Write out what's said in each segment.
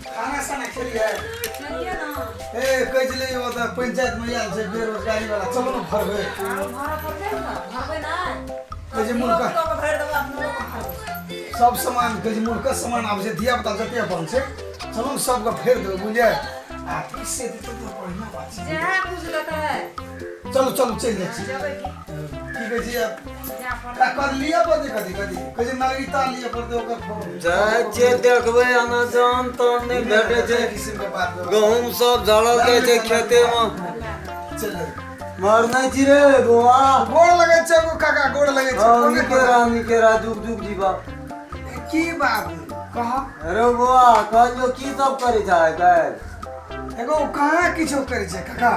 खाना साना खेलिए चलिए ना ए कइले वो त पंचायत में आयल छै बेरोजगारी वाला चलो न भरबे भाड़ा पर दे ना भरबे ना कइजे मुल्क तो भर देबो अपने लोग भरबे सब सामान कइजे मुल्क सामान आब छै दिया बता जते अपन छै चलो न सबके फेर देबे बुझलिए आ इससे तो बढ़िया बात छै जहाँ कुछ लेता है चलो चलो चल जाइ छी जबै की कहै छी जहाँ पर का कर लिया पड़े कदी कइजे नागरिकता लिया पड़ते ओकर फॉर्म जे देखबै आना जान तन नहीं भेटे छै किसिम के बात गहूम सब झड़ल जाय छै खेते में चल मर नहीं छी रे गोवा गोड़ लगे छै काका गोड़ लगे छै रानी के जुग जुग जीवा की बात कहा अरे गोवा कहलियो की सब करे छै काल एगो कहाँ किछो करे छै काका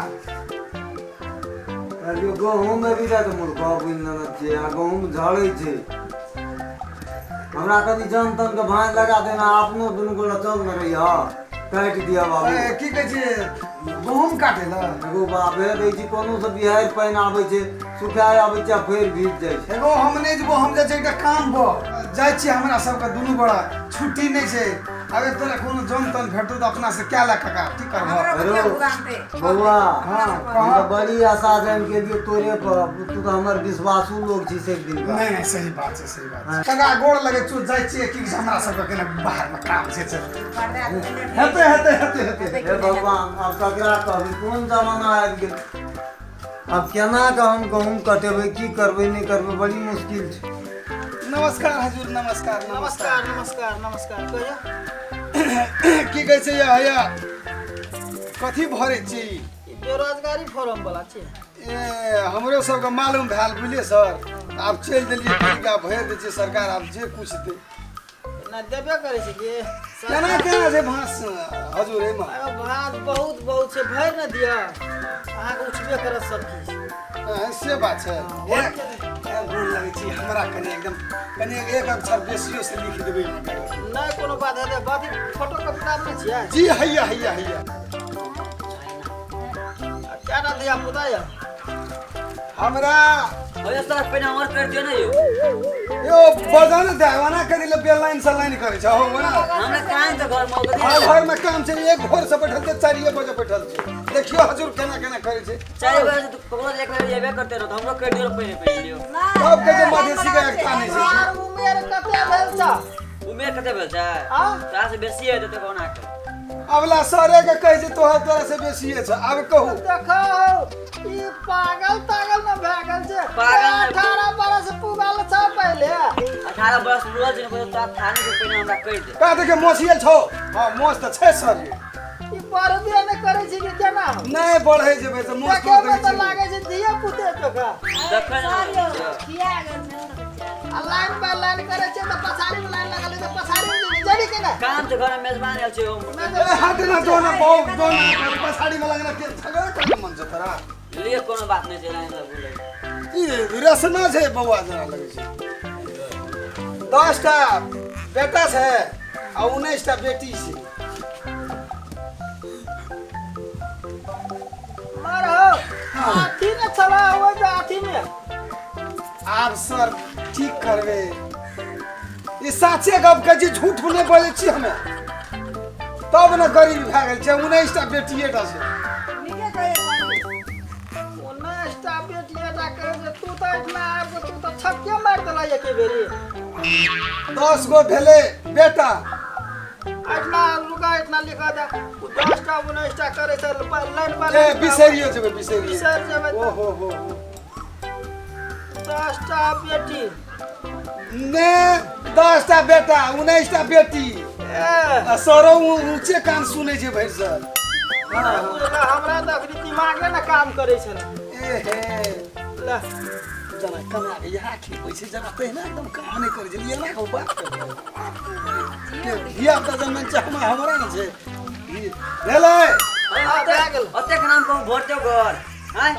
कहलियो गहूम में भी जाके मुर्गा बुन न छै आ गहूम झड़ै छै हमरा कनी जन तन के भांज लगा देना अपनो दुनु गोला चल न रहिया काट दिया बाबू की कहै छै गहूम काटे ला एगो बाबे दै छी कोनो से बिहार पानि आबै छै सुखाय आबै छै फेर भीज जाइ छै एगो हम नहीं जबो हम जाइ छै एकटा काम ब जाइ छी हमरा सबके दुनु बड़ा छुट्टी नहीं छै अगर तोरा कोनो जन तन भेटो त अपना से क्या ला काका की करबो हमरा दुकान पे बउआ हाँ, हम तो बड़ी आशा जान के लिए तोरे पर तू तो हमर विश्वासू लोग छी से एक दिन का नहीं सही बात छै सही बात छै काका गोड़ लगे तू जाइ छी की हमरा सबके केना बाहर में काम छै चल हेते हे भगवान अब ककरा कहबी कोन जमाना आबि गेल अब केना के हम गहूम कटेबै की करबै नहीं करबै बड़ी मुश्किल छै नमस्कार हुजूर नमस्कार नमस्कार नमस्कार नमस्कार कहिया की कहै छै या कथी भरे छी ई बेरोजगारी फॉर्म वाला छै ए हमरो सबके मालूम भेल बुझलिए सर आब चल देलिए तरीका भर दै छै सरकार आब जे कुछ दे ना देबे करे छै कि केना केना छै भास हजुर एमा अरे भात बहुत बहुत छै भर न दिया अहाँ के उठबे करत सब चीज से बात छै गोड़ लगै छी हमरा कने एकदम कने एक अक्षर बेसियो से लिख देबै नहीं कोनो बात है बात फोटो के किताब में छियै जी हैया क्या ना दिया पुता या हमरा अरे सर पहले और कर दियो ना यो यो बजाने देवाना करी ले बेलाइन से लाइन करे छ हो ना हमरा काम त घर में होगदी हां घर में काम छै एक घोर से बैठल छै 4 बजे बैठल छै देखियो हजुर केना केना करे छै 4 बजे से पकड़ो एक बार येबे करते रहो हमरो कर दियो पहले लियो सब के जे मधेसी के एकता नहीं छै यार उमेर कते भेल छ उमेर कते भेल छै हां तोरा से बेसी है तो कोना कर अबला सारे के कहे छै तोरा से बेसी छै अब कहू देखो ई पागल तागल न भागल छै पागल 18 बरस पुगल छ पहले 18 वर्ष पूरा दिन को तो थाने से पहले हमरा कह दे का देखे मोसियल छौ हां मोस त छै सर ई परबे न करे छै कि केना नहीं बढ़े जेबै त मोस देखे में तो लागे छै धिया पुते टका देखै ना किया गेल छै लाइन पे लाइन करे छै त पछाड़ी में लाइन लगल त पछाड़ी में जानी कि ना काम से घर में मेजबान आयल छै ए हाथ ना दोना बहुत दोना पछाड़ी में लगना के झगड़ा करे मन छ तोरा लिए कोनो बात नहीं छै लाइन लग बोले ई रसना छै बौआ जना लगे छै 10 टा बेटा छै आ 19 टा बेटी छै मारो हाथी न चला हो जाथी में आब सर ठीक करबे ई साचे गप के जी झूठ नहीं बोले छी हमें तब न गरीब भए गेल छै 19 टा बेटिए टा छै नीके कहे ओना स्टाफ बेटिया टा करे जे तू त इतना आब तू त छक्के मार देला एके बेरी 10 गो भेले बेटा इतना लुगा इतना लिखा दे 10 टा 19 टा करे छै लाइन पर ए बिसरियो जेबै बिसरियो बिसर जेबै ओ हो 10 टा बेटी ने 10 टा बेटा 19 टा बेटी ए सरो ऊंचे कान सुनै छै भैर सर हमरा त अखनी दिमागे न काम करे छै ए हे ले जना कना के यहाँ की पैसे जना पहिना एकदम काम नहीं करे छै ये ना को बात कर ये त जमन छ हमरा न छै ले ले अते के नाम को भोट दो घर हैं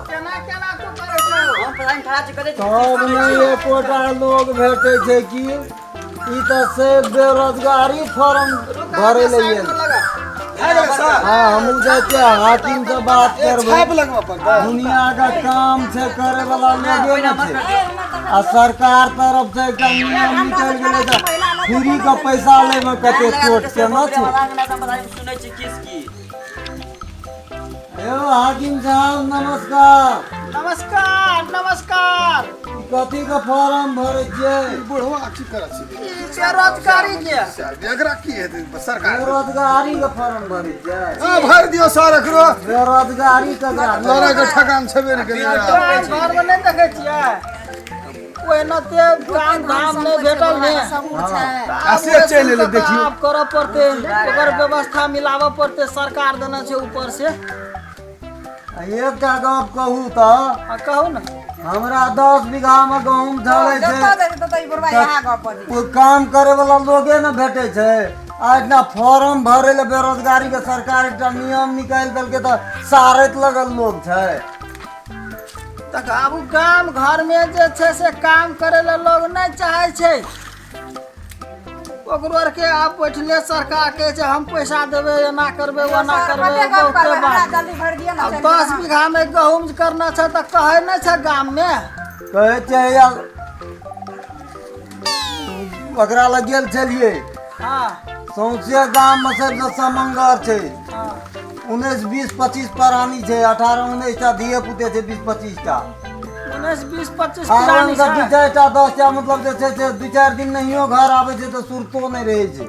केना केना तो करे छै हम प्रधान खड़ा छै करे तब नहीं एकोटा लोग भेटे छै कि ई त से बेरोजगारी फॉर्म भरे लिए आगे सर हां हम जाके हाकिम से बात करबै छाप लगवा पड़ता दुनिया का काम से करे वाला लोगे न छै आ सरकार तरफ से एकटा नियम निकल गेलै त फ्री का पैसा ले में कते चोट के न छै सुनै छी किसकी यो हाकिम साहब नमस्कार। नमस्कार नमस्कार। ई कथी का फॉर्म भरे छियै? बुढ़वा की करे छी ई बेरोजगारी के एकरा की हेतै सरकार बेरोजगारी का फॉर्म भरे छियै? हां भर दियो सर एकरो बेरोजगारी का लड़ा के ठकान छबे नहीं करे घर में नहीं देखे छियै कोई न ते काम धाम नहीं भेटल ने ऐसे चल ले देखियो आप करऽ पड़ते ओकर व्यवस्था मिलावऽ पड़ते सरकार देना छै ऊपर से। एकटा गप कहू त कहू ना हमरा 10 बीघा में गहूम झड़ै छै जतऽ दे ततऽ ई बुढ़वा यहाँ गप पर कोई काम करे वाला लोगे न भेटे छै। आज ना फॉर्म भरे ले बेरोजगारी के सरकार एकटा नियम निकाल देलकै त सारत लगल लोग छै। तक आब गाम घर में जे छै से काम करे ला लोग नहीं चाहे छै ओकरो आर के आप बैठले सरकार के छै हम पैसा देबे एना करबे ओना करबे बहुते बात। जल्दी भर दिया ना अब 10 बीघा में गहूम करना छै त कहे नहीं छै गाम में कहै छै यार ओकरा लग गेल छलिए हाँ सौंसे गाम में सबसे समंगर छै। हाँ 19 20 25 प्राणी छै 18 19 टा धिये पुते छै 20 25 टा 19 20 25 आराम पुरानी से छै। 2 टा 10 टा मतलब जे छै से 2-4 दिन नहियो घर आबै छै त सुरतो नहीं रहै छै।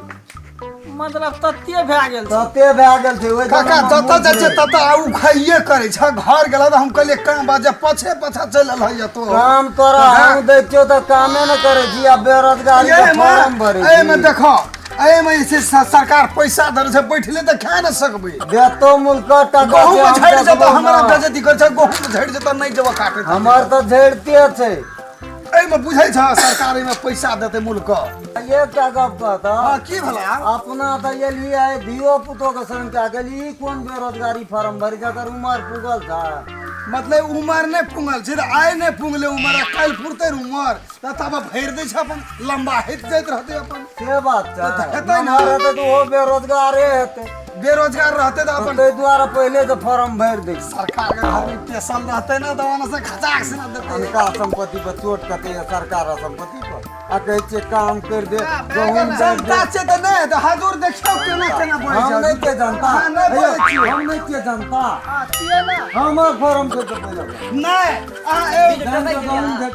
मतलब तत्ते भए गेल छै। तते भए गेल छै ओइ काका जतऽ जाइ छै ततऽ आउ खाइए करे छै घर गेला त हम कहलिए काम बाजे पछे पछा चलल है तो काम तोरा हम दै छियौ त कामे न करे छी आ बेरोजगारी के फॉर्म भरे ए में देखो ए में से सरकार पैसा धर से बैठले त खा न सकबे देतो मुल्क टका गहूं में झड़ जत हम हमरा बेइज्जती कर छै गहूं में झड़ जत नहीं जब काटे हमर त झड़ते छै। ए में बुझै छ सरकार में पैसा देते मुल्क एकटा गप कहता हां की भला अपना त एलिए आइ धियो पुतो के संख्या गेली कोन बेरोजगारी फॉर्म भरि जकर उमर पुगल था मतलब उमर नहीं पुंगल छै आय नहीं पुंगले उमर काल फुरते उमर त तब भैर दे छै अपन लंबा हिट जाइत रहते अपन से बात छै हेतै न रहते तो वो बेरोजगारे हेतै बेरोजगार रहते त अपन ताहि दुआरे पहिले तो फॉर्म भरि दै सरकार के घर में पेशन रहते ना दवाना से खचाक से ना देते उनका संपत्ति पर चोट कते है सरकार संपत्ति पर आ कहै छै काम कर दे गहूम दे जनता छै त नहीं त हजूर देखियो केना केना बोलै हम छै नहीं के जनता हाँ, नहीं बोलै छी। हम नहीं के जनता हाँ छियै ना हमर फॉर्म से तो पहिले नहीं आ ए गहूम दे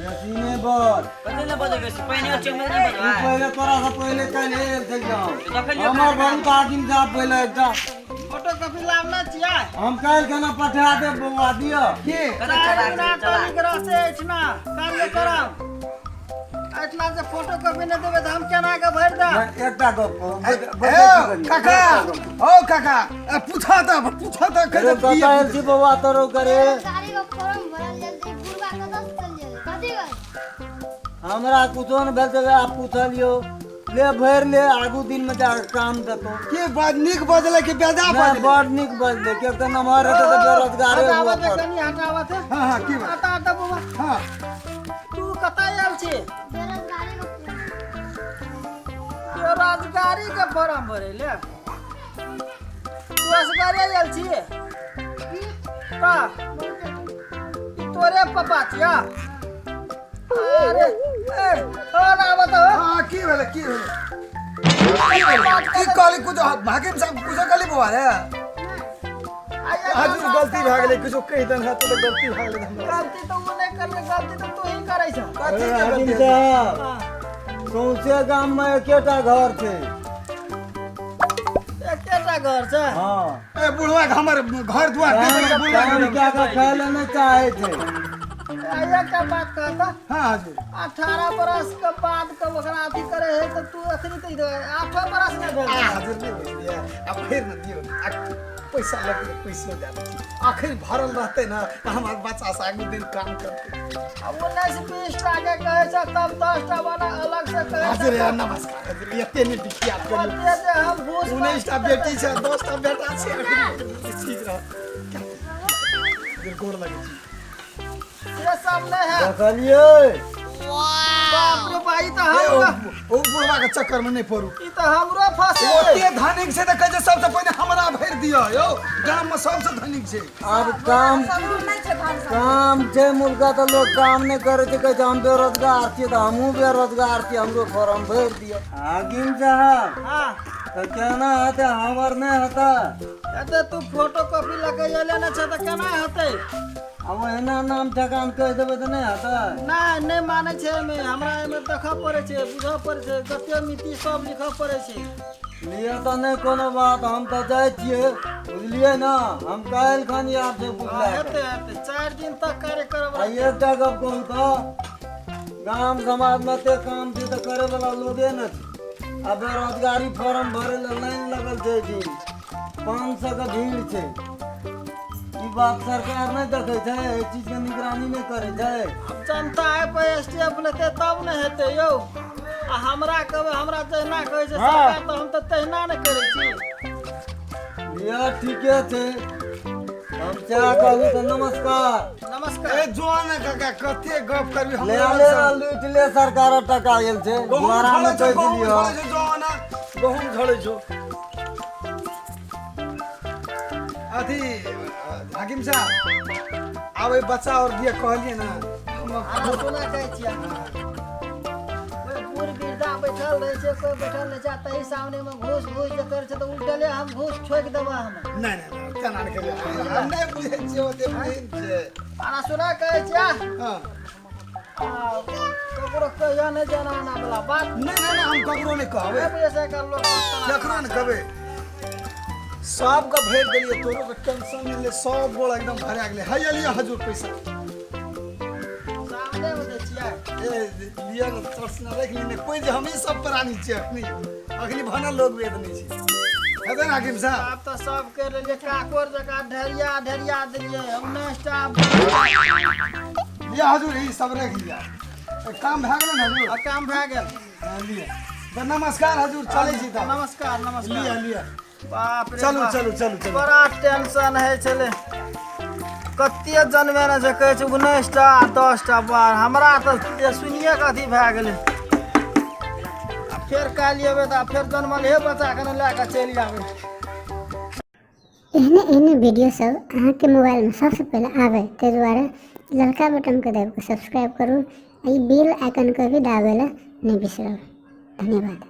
बेसी नहीं बोल कते न बजे बेसी पहिने चमन नहीं तू बजवा पहिले तोरा से पहिले कल थे जाओ देखलियो हमर बहुत आदमी जा पहिले एकटा फोटो कॉपी लावना छियै हम काल केना पठा दे बउआ दियो के कते चला टेलीग्राम से एठना कार्य करब एठना से फोटो कॉपी नहीं देबे त हम केना के भर दे। एकटा गप ए काका ओ काका पूछा त अरे बता छी बउआ तोरो करे गाड़ी का फॉर्म भरल जल्दी बुढ़वा का 10 चल जाए कथी गई हमरा कुछो न भेल त आप पूछलियो ले भर ले आगू दिन में जा काम देतो के बात निक बजले के बेजा मैं बजले बड़ निक बजले के त नमहर रहते त बेरोजगारे हुआ हटावत है पर कनी हटावत है हां हां की बात हटा हटा बाबा हां तू कतै आयल छी बेरोजगारी का बेरोजगारी के फॉर्म भरे ले तू असगरे आयल छी का ई तोरे पापा छिया अरे ए और आवत हो हां की भेले की कहली कुछ भागे सब कुछ कहली बुआ रे हजूर गलती भ गेलै कुछ कहि दन है तो गलती भ गेलै हमरा गलती तो वो नहीं करले गलती तो तू ही करै छ कथी के हाकिम गलती साहब सौंसे गाम में एकेटा घर छै। एकेटा घर छै हाँ ए बुढ़वा हमर घर दुआर देख बुढ़वा काम क्या का खाए ले नहीं चाहे थे आया का बात कहता हां हजूर 18 बरस के बाद के ओकरा अथी करे है तो तू अथी तो 8 बरस में भेल हजूर नहीं बोलिए अब फिर न दियो पैसा लगे पैसा दे आखिर भरल रहते ना तो हमार बच्चा से आगे दिन काम करते अब 19 20 टाके कहे छै तब 10 टा बना अलग से कहे हजूर नमस्कार हजूर एते नहीं बिकिया करियो बोलते जे हम घूस 19 टा बेटी छै 10 टा बेटा छै ठीक रह दिल गोर लगे छी ये सब नहीं है देखलिए बाप रे भाई तो ए, हमरा ओ बुढ़वा के चक्कर में नहीं पड़ू ई तो हमरो फंसे ओते धनिक से त कहे छै सबसे पहिले हमरा भरि दियो यो गाम में सबसे धनिक छै अब काम नहीं छे धान सब काम छै मुल्का तो लोग काम नहीं करे छै कहै छै हम बेरोजगार छियै तो हमहूँ बेरोजगार छियै हमरो फॉर्म भरि दियो हाकिम साहब हां तो केना हेतै हमर नहीं हेतै एते तू फोटो कॉपी लगे एले न छ त केना हेतै अब एना नाम ठकान कह देबै तो नहीं हेतै नहीं माने छे में हमरा एमे देखा पड़े छे बुझा पड़े छे गते मिति सब लिखा पड़े छे लिया तो नहीं कोनो बात हम तो जाए छियै बुझलियै ना हम काल्हि खन आपसे पूछले हेते 4 दिन तक कार्य करब आ एकटा गप कहूँ तो गाम समाज में ते काम छै तो करे वाला लोगे न छै आ बेरोजगारी फॉर्म भरे ला लाइन लगल छै जी 500 के भीड़ छै ई बात सरकार नहीं देखे छै एहि चीज के निगरानी नहीं करे छै अब जनता है पे स्टेप लेते तब न हेते यौ आ हमरा कहबे हमरा जहिना कहै छै सरकार तो हम तो तहिना न करे छी लिया ठीके छै हम क्या कहू तो नमस्कार नमस्कार ए जोन काका कते गप करबी ले हमरा ले लूट ले सरकार टका गेल छै द्वारा में कह दिलियो गहूम झड़ै छौ अथी हाकिम साहब आब ए बच्चा और दिया कहलिए ना आ सुना कहै छियै ओए बूढ़ वृद्धा बैठल रहे छै कोई बैठल रहे छै तही सामने में घूस जे करे छै तो उल्टले हम घूस छोक देबा हम नहीं केना नहीं करिए हम नहीं बुझै छियै ओते बुझै छै आना सुना कहै छियै हां ककरो कहिया नहीं जनाना वाला बात नहीं हम ककरो नहीं कहबै ऐसे कर लोग केकरो नहीं कहबै सबके भरि देलिए तोरो के टेंशन नहीं ले सब गोड़ एकदम भरा गेलै है लिया हजूर पैसा सामने में दे छियै ए लिया न तरसना रख ली कोई जे हमी सब प्राणी छियै अखनी भना लोग वेद नहीं छै हेतै ना हाकिम साहब आप तो सब के लिए काकोर जका ढेरिया दिलिए हम ने स्टाफ लिया हजूर ई सब रख लिया काम भए गेलै ने हजूर काम भए गेल लिया तो नमस्कार हजूर चलै छी त नमस्कार लिया बाप रे चलू बाप। चलू चलू चलू बड़ा टेंशन है चले कते जनमे ने जे कहै छै 19टा 10टा बार हमरा तो सुनिए के अथी भए गेलै आ फेर काल्हि एबै तऽ फेर जनमल हे बच्चा के लए कऽ चलि आबै एहने वीडियो सब अहाँके मोबाइल में सबसे पहले आवे ताहि दुआरे लड़का बटन के दबा के सब्सक्राइब करू आ ई बेल आइकन के भी दाबे ला नहीं बिसरब धन्यवाद।